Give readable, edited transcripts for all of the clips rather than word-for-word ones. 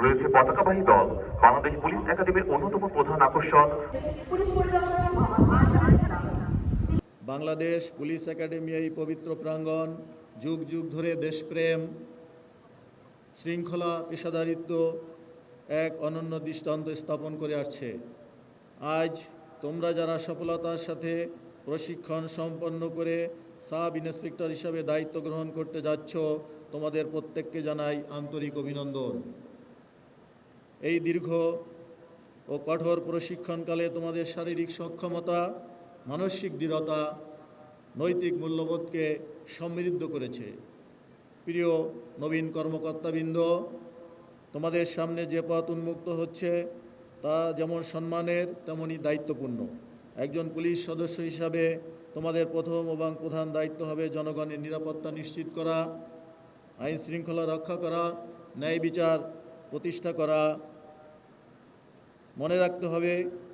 রয়েছে পতাকাবাহী দল, বাংলাদেশ পুলিশ একাডেমির অন্যতম প্রধান আকর্ষণ। বাংলাদেশ পুলিশ একাডেমি এই পবিত্র প্রাঙ্গণ যুগ যুগ ধরে দেশপ্রেম, শৃঙ্খলা, পেশাদারিত্ব এক অনন্য দৃষ্টান্ত স্থাপন করে আসছে। আজ তোমরা যারা সফলতার সাথে প্রশিক্ষণ সম্পন্ন করে সাব ইন্সপেক্টর হিসাবে দায়িত্ব গ্রহণ করতে যাচ্ছ, তোমাদের প্রত্যেককে জানাই আন্তরিক অভিনন্দন। এই দীর্ঘ ও কঠোর প্রশিক্ষণকালে তোমাদের শারীরিক সক্ষমতা, মানসিক দৃঢ়তা, নৈতিক মূল্যবোধকে সমৃদ্ধ করেছে। প্রিয় নবীন কর্মকর্তাবৃন্দ, তোমাদের সামনে যে পথ উন্মুক্ত হচ্ছে তা যেমন সম্মানের তেমনই দায়িত্বপূর্ণ। একজন পুলিশ সদস্য হিসাবে তোমাদের প্রথম এবং প্রধান দায়িত্ব হবে জনগণের নিরাপত্তা নিশ্চিত করা, আইন শৃঙ্খলা রক্ষা করা, ন্যায় বিচার প্রতিষ্ঠা করা। মনে রাখতে হবে,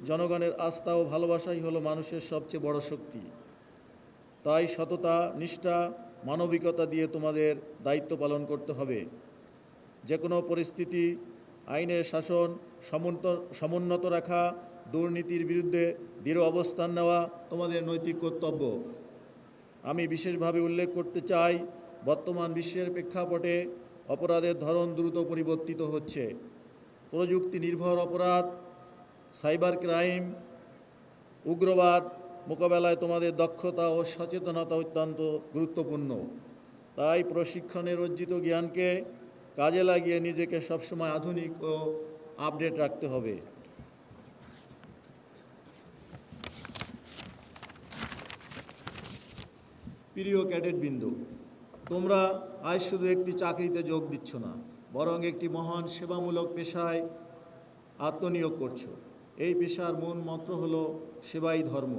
জনগণের আস্থা ও ভালোবাসাই হলো মানুষের সবচেয়ে বড় শক্তি। তাই সততা, নিষ্ঠা, মানবিকতা দিয়ে তোমাদের দায়িত্ব পালন করতে হবে। যে কোনো পরিস্থিতি আইনের শাসন সমুন্নত রাখা, দুর্নীতির বিরুদ্ধে দৃঢ় অবস্থান নেওয়া তোমাদের নৈতিক কর্তব্য। আমি বিশেষভাবে উল্লেখ করতে চাই, বর্তমান বিশ্বের প্রেক্ষাপটে অপরাধের ধরন দ্রুত পরিবর্তিত হচ্ছে। প্রযুক্তি নির্ভর অপরাধ, সাইবার ক্রাইম, উগ্রবাদ মোকাবেলায় তোমাদের দক্ষতা ও সচেতনতা অত্যন্ত গুরুত্বপূর্ণ। তাই প্রশিক্ষণের অর্জিত জ্ঞানকে কাজে লাগিয়ে নিজেকে সবসময় আধুনিক ও আপডেট রাখতে হবে। প্রিয় ক্যাডেটবৃন্দ, তোমরা আজ শুধু একটি চাকরিতে যোগ দিচ্ছ না, বরং একটি মহান সেবামূলক পেশায় আত্মনিয়োগ করছো। এই পেশার মূল মন্ত্র হলো সেবাই ধর্ম।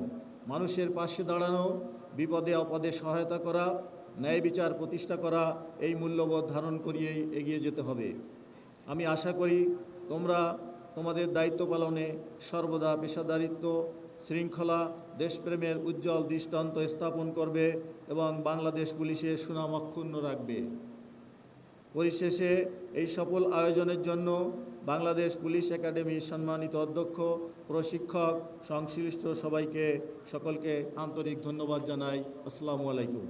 মানুষের পাশে দাঁড়ানো, বিপদে আপদে সহায়তা করা, ন্যায় বিচার প্রতিষ্ঠা করা, এই মূল্যবোধ ধারণ করিয়েই এগিয়ে যেতে হবে। আমি আশা করি তোমরা তোমাদের দায়িত্ব পালনে সর্বদা পেশাদারিত্ব, শৃঙ্খলা, দেশপ্রেমের উজ্জ্বল দৃষ্টান্ত স্থাপন করবে এবং বাংলাদেশ পুলিশের সুনাম অক্ষুণ্ণ রাখবে। পরিশেষে এই সফল আয়োজনের জন্য বাংলাদেশ পুলিশ একাডেমির সম্মানিত অধ্যক্ষ, প্রশিক্ষক, সংশ্লিষ্ট সকলকে আন্তরিক ধন্যবাদ জানাই। আসসালামু আলাইকুম।